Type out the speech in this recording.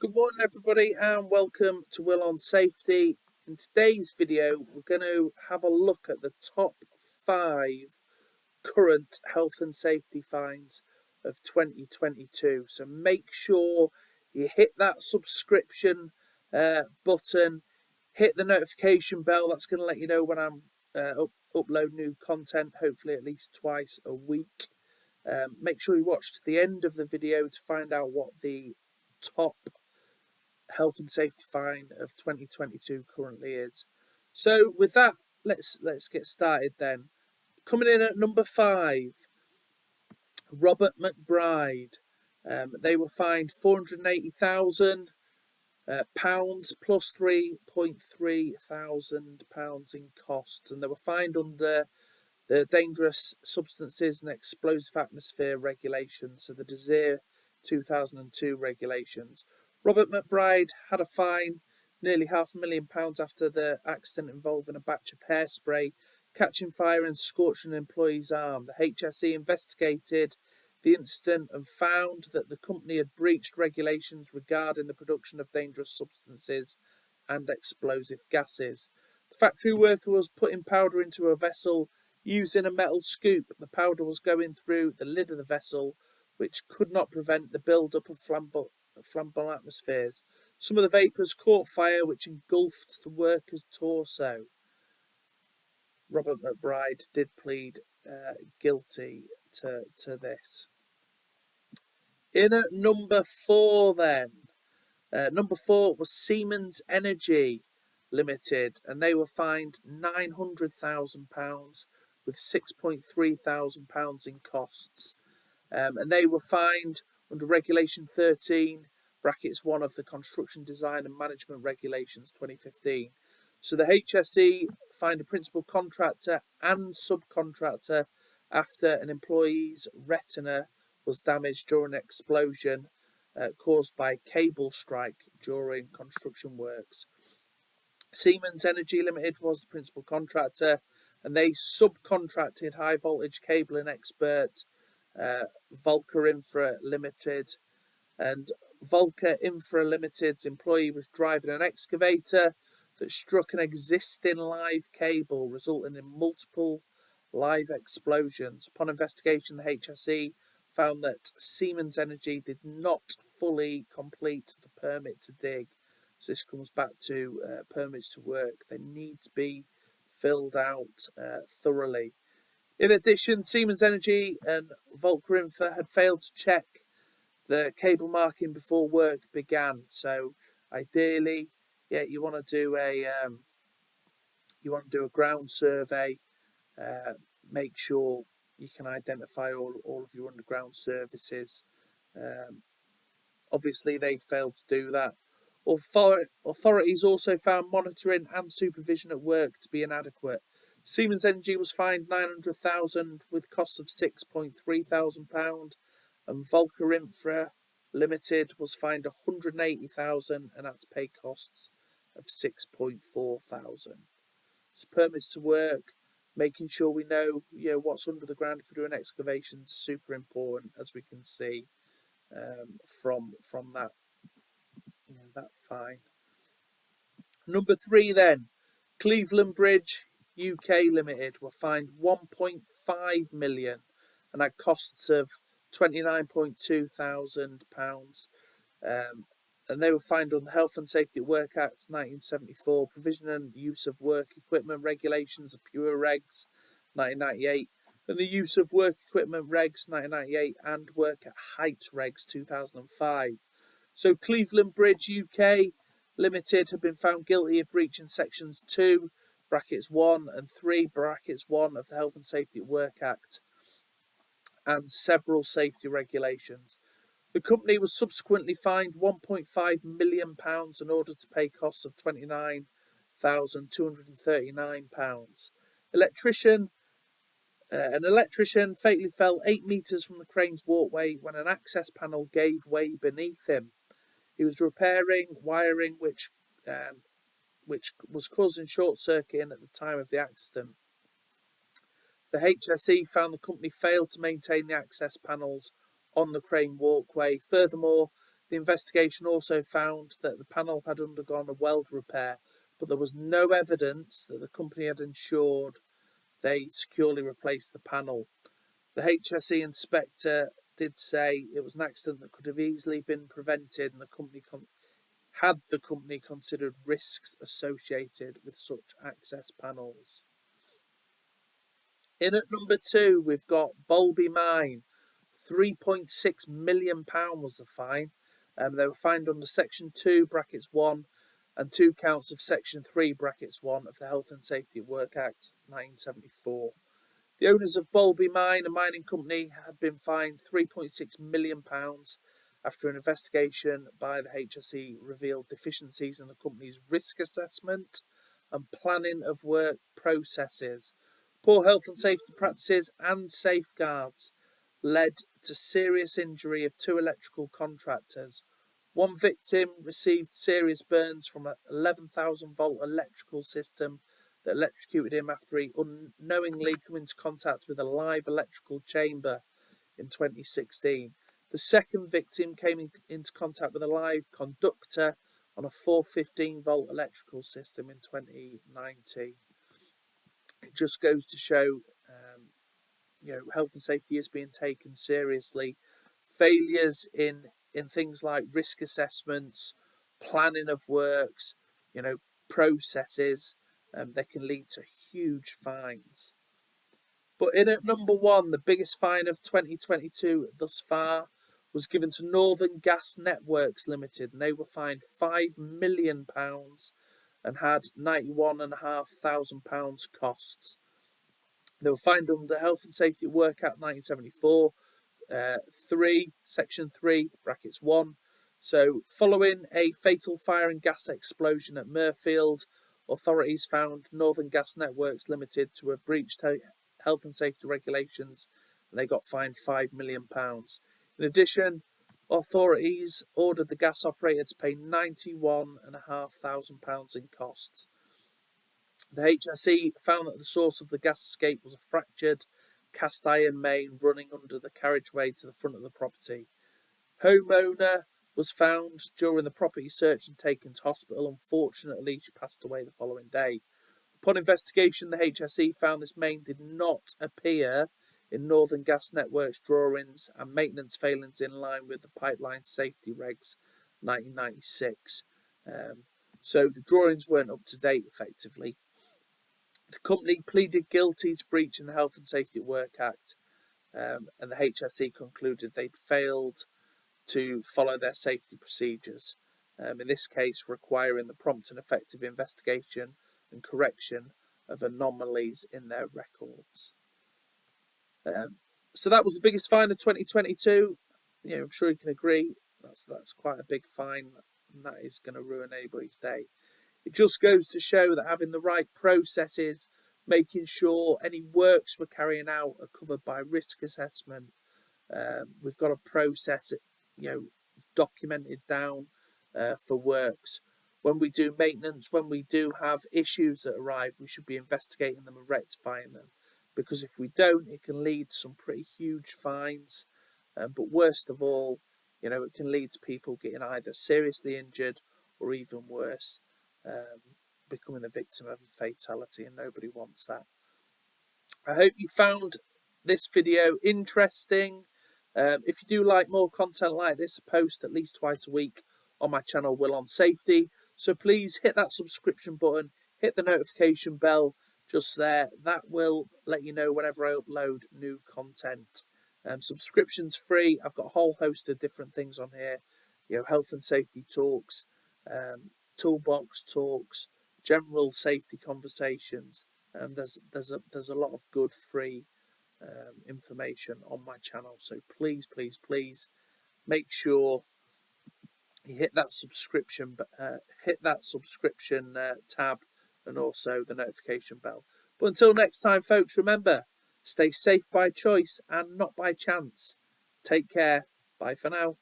Good morning everybody and welcome to Will on Safety. In today's video we're going to have a look at the top 5 current health and safety fines of 2022. So make sure you hit that subscription button, hit the notification bell. That's going to let you know when I'm upload new content, hopefully at least twice a week. Make sure you watch to the end of the video to find out what the top health and safety fine of 2022 currently is. So with that, let's get started then. Coming in at number 5, Robert McBride. They were fined £480,000 plus £3,300 in costs, and they were fined under the Dangerous Substances and Explosive Atmosphere regulations, so the DESIR 2002 regulations. Robert McBride had a fine nearly £500,000 after the accident involving a batch of hairspray catching fire and scorching an employee's arm. The HSE investigated the incident and found that the company had breached regulations regarding the production of dangerous substances and explosive gases. The factory worker was putting powder into a vessel using a metal scoop. The powder was going through the lid of the vessel, which could not prevent the build-up of flammable atmospheres. Some of the vapours caught fire, which engulfed the worker's torso. Robert McBride did plead guilty to this. In at number 4 then. Number 4 was Siemens Energy Limited, and they were fined £900,000 with £6,300 in costs. And they were fined under Regulation 13, brackets 1 of the Construction Design and Management Regulations 2015. So the HSE fined a principal contractor and subcontractor after an employee's retina was damaged during an explosion caused by cable strike during construction works. Siemens Energy Limited was the principal contractor, and they subcontracted high voltage cabling expert Volker Infra Limited. And Volker Infra Limited's employee was driving an excavator that struck an existing live cable, resulting in multiple live explosions. Upon investigation, the HSE found that Siemens Energy did not fully complete the permit to dig. So this comes back to permits to work. They need to be filled out thoroughly. In addition, Siemens Energy and Volker Infra had failed to check the cable marking before work began. So ideally, you want to do a ground survey. Make sure you can identify all of your underground services. Obviously, they'd failed to do that. Authorities also found monitoring and supervision at work to be inadequate. Siemens Energy was fined £900,000 with costs of £6,300, and Volker Infra Limited was fined £180,000 and had to pay costs of £6,400. So permits to work, making sure we know what's under the ground if we're doing excavations, is super important, as we can see from that that fine. Number 3 then, Cleveland Bridge UK Limited were fined £1.5 million and had costs of £29,200. And they were fined on the Health and Safety at Work Act 1974, Provision and Use of Work Equipment Regulations of Pure Regs 1998, and the Use of Work Equipment Regs 1998 and Work at Height Regs 2005. So Cleveland Bridge UK Limited have been found guilty of breaching sections 2, brackets 1 and 3, brackets 1 of the Health and Safety at Work Act and several safety regulations. The company was subsequently fined £1.5 million in order to pay costs of £29,239. An electrician fatally fell 8 metres from the crane's walkway when an access panel gave way beneath him. He was repairing wiring which was causing short circuiting at the time of the accident. The HSE found the company failed to maintain the access panels on the crane walkway. Furthermore, The investigation also found that the panel had undergone a weld repair, but there was no evidence that the company had ensured they securely replaced the panel. The HSE inspector did say it was an accident that could have easily been prevented, and the company had the company considered risks associated with such access panels. In at number 2, we've got Bolby Mine. £3.6 million was the fine. They were fined under Section 2, brackets 1, and 2 counts of Section 3, brackets 1 of the Health and Safety at Work Act 1974. The owners of Bolby Mine, a mining company, had been fined £3.6 million after an investigation by the HSE revealed deficiencies in the company's risk assessment and planning of work processes. Poor health and safety practices and safeguards led to serious injury of 2 electrical contractors. One victim received serious burns from an 11,000-volt electrical system that electrocuted him after he unknowingly came into contact with a live electrical chamber in 2016. The second victim came into contact with a live conductor on a 415-volt electrical system in 2019. It just goes to show, health and safety is being taken seriously. Failures in things like risk assessments, planning of works, processes, they can lead to huge fines. But in at number 1, the biggest fine of 2022 thus far was given to Northern Gas Networks Limited, and they were fined £5 million and had £91,500 costs. They were fined under the Health and Safety at Work Act 1974, Section 3, brackets 1. So, following a fatal fire and gas explosion at Mirfield, authorities found Northern Gas Networks Limited to have breached health and safety regulations, and they got fined £5 million. In addition, authorities ordered the gas operator to pay £91,500 in costs. The HSE found that the source of the gas escape was a fractured cast iron main running under the carriageway to the front of the property. Homeowner was found during the property search and taken to hospital. Unfortunately, she passed away the following day. Upon investigation, the HSE found this main did not appear in Northern Gas Networks drawings and maintenance failings in line with the Pipeline Safety Regs 1996. So the drawings weren't up to date effectively. The company pleaded guilty to breaching the Health and Safety at Work Act, and the HSE concluded they'd failed to follow their safety procedures, in this case requiring the prompt and effective investigation and correction of anomalies in their records. So that was the biggest fine of 2022. I'm sure you can agree that's quite a big fine, and that is going to ruin anybody's day. It just goes to show that having the right processes, making sure any works we're carrying out are covered by risk assessment. We've got a process it, documented down for works. When we do maintenance, when we do have issues that arrive, we should be investigating them and rectifying them. Because if we don't, it can lead to some pretty huge fines. But worst of all, it can lead to people getting either seriously injured or even worse, becoming the victim of a fatality, and nobody wants that. I hope you found this video interesting. If you do like more content like this, I post at least twice a week on my channel, Will on Safety. So please hit that subscription button, hit the notification bell just there. That will let you know whenever I upload new content. Subscription's free. I've got a whole host of different things on here. Health and safety talks, toolbox talks, general safety conversations. There's a lot of good free information on my channel. So please make sure you hit that subscription tab and also the notification bell. But until next time, folks, remember, stay safe by choice and not by chance. Take care. Bye for now.